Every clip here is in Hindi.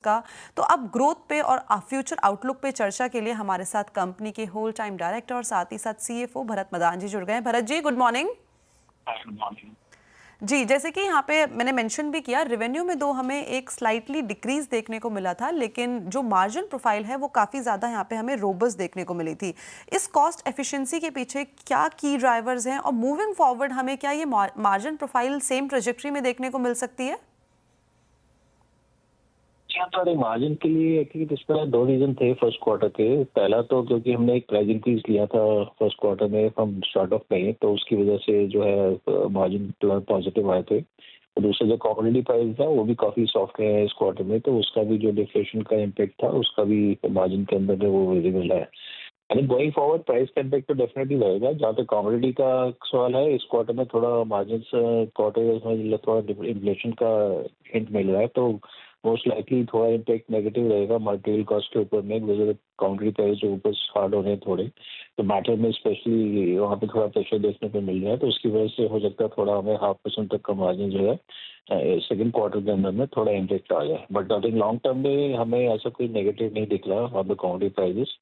का। तो अब ग्रोथ पे और फ्यूचर आउटलुक पे चर्चा के लिए हमारे साथ कंपनी के होल टाइम डायरेक्टर और साथ ही साथ सीएफओ भरत मदान जी जुड़ गए हैं। Bharat ji, good morning. Good morning. जी, जैसे कि यहाँ पे मैंने मेंशन भी किया, रेवेन्यू में दो हमें एक स्लाइटली डिक्रीज देखने को मिला था, लेकिन जो मार्जिन प्रोफाइल है वो काफ़ी ज़्यादा यहाँ पे हमें रोबस्ट देखने को मिली थी। इस कॉस्ट एफिशिएंसी के पीछे क्या की ड्राइवर्स हैं और मूविंग फॉरवर्ड हमें क्या ये मार्जिन प्रोफाइल सेम ट्रेजेक्ट्री में देखने को मिल सकती है? यहाँ पर मार्जिन के लिए एक्चुअली इस पर दो रीजन थे फर्स्ट क्वार्टर के। पहला तो क्योंकि हमने एक प्राइस इंक्रीज लिया था फर्स्ट क्वार्टर में फ्रॉम स्टार्ट ऑफ में, तो उसकी वजह से जो है मार्जिन पॉजिटिव आए थे। और दूसरा जो कमोडिटी प्राइस था वो भी काफी सॉफ्ट है इस क्वार्टर में, तो उसका भी जो डिफ्लेशन का इम्पेक्ट था उसका भी मार्जिन के अंदर जो वो विजिबल है। आई गोइंग फॉरवर्ड प्राइस का इम्पेक्ट तो डेफिनेटली रहेगा। जहाँ तक कमोडिटी का सवाल है, इस क्वार्टर में थोड़ा मार्जिन क्वार्टर में थोड़ा इन्फ्लेशन का हिंट मिल रहा है, तो मोस्ट लाइकली थोड़ा इम्पेक्ट नेगेटिव रहेगा मटेरियल कॉस्ट के ऊपर में, बिकॉज कमोडिटी प्राइस जो ऊपर हार्ड हो रहे हैं थोड़े, तो मैटर में स्पेशली वहाँ पे थोड़ा प्रेशर देखने को मिल रहा है। तो उसकी वजह से हो सकता है थोड़ा हमें 0.5% तक का मार्जिन जो है सेकंड क्वार्टर के अंदर में थोड़ा इम्पेक्ट आ जाए। But I think long term में हमें ऐसा कोई नेगेटिव नहीं दिख रहा ऑन द कमोडिटी प्राइसेस।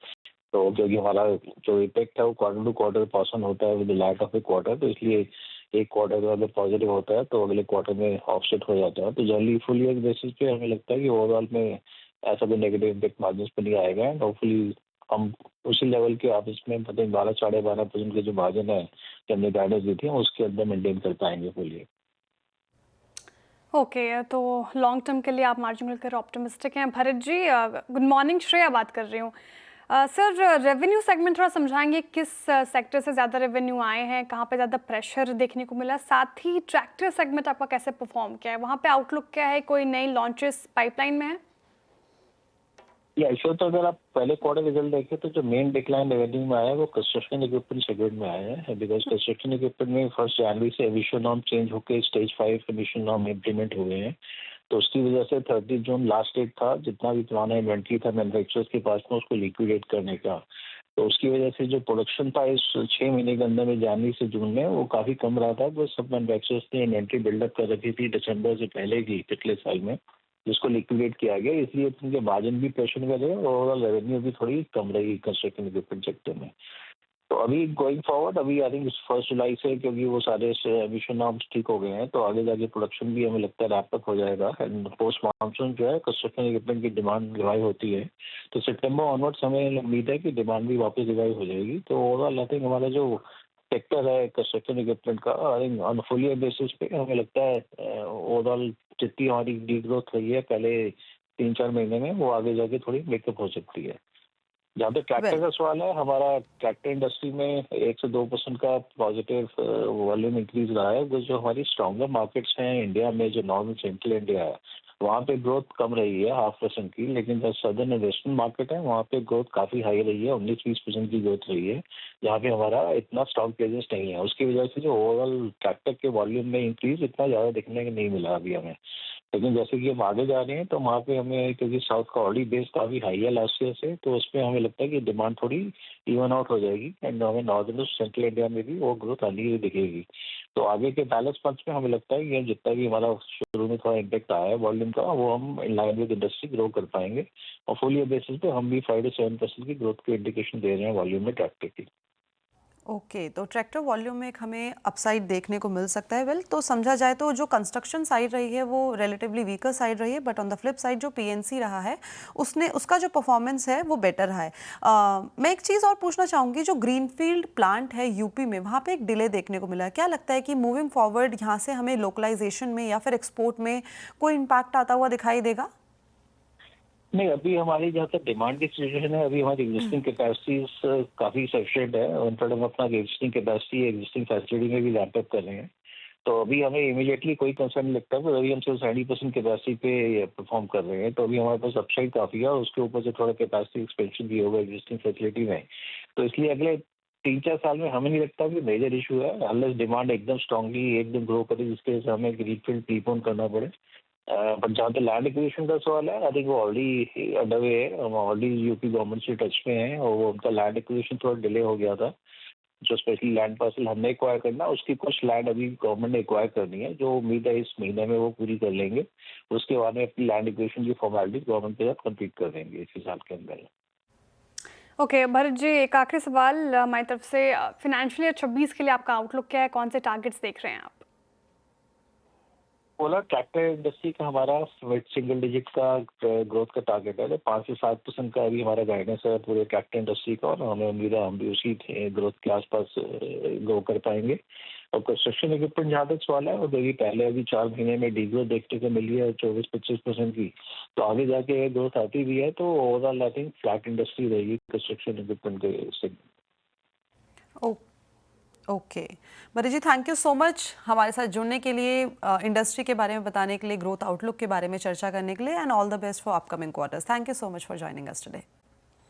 तो क्योंकि हमारा जो इफेक्ट है वो quarter to quarter pass on होता है with lack of a quarter, तो इसलिए एक क्वार्टर अगर पॉजिटिव होता है तो अगले क्वार्टर में ऑफसेट हो जाता है। तो जनरली फुल ईयर बेसिस पे हमें लगता है कि ओवरऑल में ऐसा कोई नेगेटिव इम्पेक्ट मार्जिन पे नहीं आएगा, एंड होपफुली हम उसी लेवल के ऑफिस में पता नहीं 12-12.5% के जो मार्जिन है कि हमने गाइडेंस दी थी उसके अंदर मेंटेन कर पाएंगे फुल ईयर। ओके, तो लॉन्ग टर्म के लिए आप मार्जिन को लेकर ऑप्टिमिस्टिक हैं। भरत जी, गुड मॉर्निंग, श्रेया बात कर रही हूँ। सर, रेवेन्यू सेगमेंट थोड़ा समझाएंगे, किस सेक्टर से ज़्यादा रेवेन्यू आए हैं, कहाँ पे ज़्यादा प्रेशर देखने को मिला, साथ ही ट्रैक्टर सेगमेंट आपका कैसे परफॉर्म किया है, वहाँ पे आउटलुक क्या है, कोई नई लॉन्चेस पाइपलाइन में है? या श्योर, तो अगर आप पहले क्वार्टर रिजल्ट देखें तो जो मेन डिक्लाइन रेवेन्यू में आया है वो कंस्ट्रक्शन इक्विपमेंट सेगमेंट में आया है, बिकॉज कंस्ट्रक्शन इक्विपमेंट में 1 जनवरी से एमिशन नॉर्म चेंज होकर स्टेज 5 एमिशन नॉर्म इम्प्लीमेंट हुए हैं। तो उसकी वजह से 30 जून लास्ट डेट था जितना भी पुराना इन्वेंट्री था मैन्युफैक्चरर्स के पास में उसको लिक्विडेट करने का। तो उसकी वजह से जो प्रोडक्शन था इस 6 महीने के अंदर में जनवरी से जून में वो काफी कम रहा था, बस सब मैन्युफैक्चरर्स ने इन्वेंट्री बिल्डअप कर रखी थी दिसंबर से पहले की पिछले साल में, जिसको लिक्विडेट किया गया, इसलिए उनके मार्जिन भी प्रेशर में रहे और ओवरऑल रेवेन्यू भी थोड़ी कम रही कंस्ट्रक्शन इक्विपमेंट सेक्टर में। तो अभी गोइंग फॉरवर्ड अभी आई थिंक 1 जुलाई से क्योंकि वो सारे एमिशन नॉर्म्स ठीक हो गए हैं, तो आगे जाके प्रोडक्शन भी हमें लगता है रैप अप हो जाएगा, एंड पोस्ट मानसून जो है कंस्ट्रक्शन इक्विपमेंट की डिमांड रिवाइव होती है, तो सितंबर ऑनवर्ड्स हमें उम्मीद है कि डिमांड भी वापस रिवाइव हो जाएगी। तो ओवरऑल आई थिंक हमारा जो सेक्टर है कंस्ट्रक्शन इक्विपमेंट का I think on full year basis पे हमें लगता है ओवरऑल जितनी हमारी डी ग्रोथ रही है पहले 3-4 महीने में वो आगे जाके थोड़ी मेकअप हो सकती है। जहाँ तक ट्रैक्टर वेल, का सवाल है, हमारा ट्रैक्टर इंडस्ट्री में 1 से 2% का पॉजिटिव वॉल्यूम इंक्रीज रहा है। वो जो हमारी स्ट्रॉन्गर मार्केट्स हैं इंडिया में, जो नॉर्थ सेंट्रल इंडिया है, वहाँ पे ग्रोथ कम रही है 0.5% की, लेकिन जो सदर्न वेस्टर्न मार्केट है वहाँ पे ग्रोथ काफी हाई रही है, 19-20% की ग्रोथ रही है, जहाँ पे हमारा इतना स्ट्रॉन्ग प्रेजेंस नहीं है। उसकी वजह से जो ओवरऑल ट्रैक्टर के वॉल्यूम में इंक्रीज इतना ज्यादा देखने को नहीं मिला अभी हमें। लेकिन जैसे कि हम आगे जा रहे हैं तो वहाँ पे हमें, क्योंकि साउथ का ऑलरेडी बेस काफी हाई है लास्ट ईयर से, तो उसमें हमें लगता है कि डिमांड थोड़ी इवन आउट हो जाएगी, एंड हमें नॉर्दर्न सेंट्रल इंडिया में भी वो ग्रोथ आनी हुई दिखेगी। तो आगे के बैलेंस मंथ्स में हमें लगता है कि जितना भी हमारा शुरू में थोड़ा इम्पेक्ट आया है वॉल्यूम का, वो हम in line with industry grow कर पाएंगे, और फुल ईयर बेसिस पे हम भी 5 से 7% की ग्रोथ की इंडिकेशन दे रहे हैं वॉल्यूम में ट्रैक्टर की। ओके, तो ट्रैक्टर वॉल्यूम में एक हमें अपसाइड देखने को मिल सकता है। वेल, तो समझा जाए तो जो कंस्ट्रक्शन साइड रही है वो रिलेटिवली वीकर साइड रही है, but on the flip side जो पीएनसी रहा है उसका जो परफॉर्मेंस है वो बेटर रहा है। मैं एक चीज़ और पूछना चाहूँगी, जो ग्रीनफील्ड प्लांट है यूपी में, वहाँ पे एक डिले देखने को मिला है। क्या लगता है कि मूविंग फॉरवर्ड यहाँ से हमें लोकलाइजेशन में या फिर एक्सपोर्ट में कोई इम्पैक्ट आता हुआ दिखाई देगा? नहीं, अभी हमारी जहाँ तक डिमांड की सिचुएशन है, अभी हमारी एग्जिस्टिंग कैपेसिटीज काफी सफिशिएंट है। इनफैक्ट हम अपना एग्जिस्टिंग कैपेसिटी एग्जिस्टिंग फैसिलिटी में भी रैंप अप कर रहे हैं, तो अभी हमें इमीडिएटली कोई कंसर्न नहीं लगता, पर अभी हम सिर्फ 70% कैपेसिटी पे परफॉर्म कर रहे हैं, तो अभी हमारे पास अपसाइड काफी है, और उसके ऊपर से थोड़ा कैपेसिटी एक्सपेंशन भी होगा एग्जिस्टिंग फैसिलिटी में। तो इसलिए अगले 3-4 साल में हमें नहीं लगता कि मेजर इशू है, अनलेस डिमांड एकदम स्ट्रांगली एकदम ग्रो करे जिसके वजह से हमें ग्रीनफील्ड प्रीपोन करना पड़े। बट जहाँ तक लैंड एक्विजिशन का सवाल है, आई थिंक वो ऑलरेडी अंडरवे है, हम ऑलरेडी यूपी गवर्नमेंट से टच में हैं, और वो उनका लैंड एक्विजिशन थोड़ा डिले हो गया था। जो स्पेशली लैंड पार्सल हमने एक्वायर करना, उसकी कुछ लैंड अभी गवर्नमेंट ने एक्वायर करनी है, जो उम्मीद है इस महीने में वो पूरी कर लेंगे। उसके बाद में अपनी लैंड एक्विजिशन की फॉर्मेलिटी गवर्नमेंट के साथ कंप्लीट कर देंगे इसी साल के अंदर। ओके भरत जी, एक आखिरी सवाल हमारी तरफ से, फिनेंशियल ईयर 26 के लिए आपका आउटलुक क्या है, कौन से टारगेट्स देख रहे हैं आप? बोला ट्रैक्टर इंडस्ट्री का हमारा मिड सिंगल डिजिट का ग्रोथ का टारगेट है, तो 5 से 7% का अभी हमारा गाइडेंस है पूरे ट्रैक्टर इंडस्ट्री का, और हमें उम्मीद है हम भी उसी ग्रोथ के आसपास ग्रो कर पाएंगे। और कंस्ट्रक्शन इक्विपमेंट जहाँ तक सवाल है, वो देखिए पहले अभी 4 महीने में डीग्रोथ देखने को मिली है 24-25% की, तो आगे जाके ये ग्रोथ आती भी है, तो overall I think flat industry रहेगी कंस्ट्रक्शन इक्विपमेंट के सेगमेंट। ओ okay Bharat ji, thank you so much हमारे साथ जुड़ने के लिए, इंडस्ट्री के बारे में बताने के लिए, ग्रोथ आउटलुक के बारे में चर्चा करने के लिए, and all the best for upcoming quarters. Thank you so much for joining us today.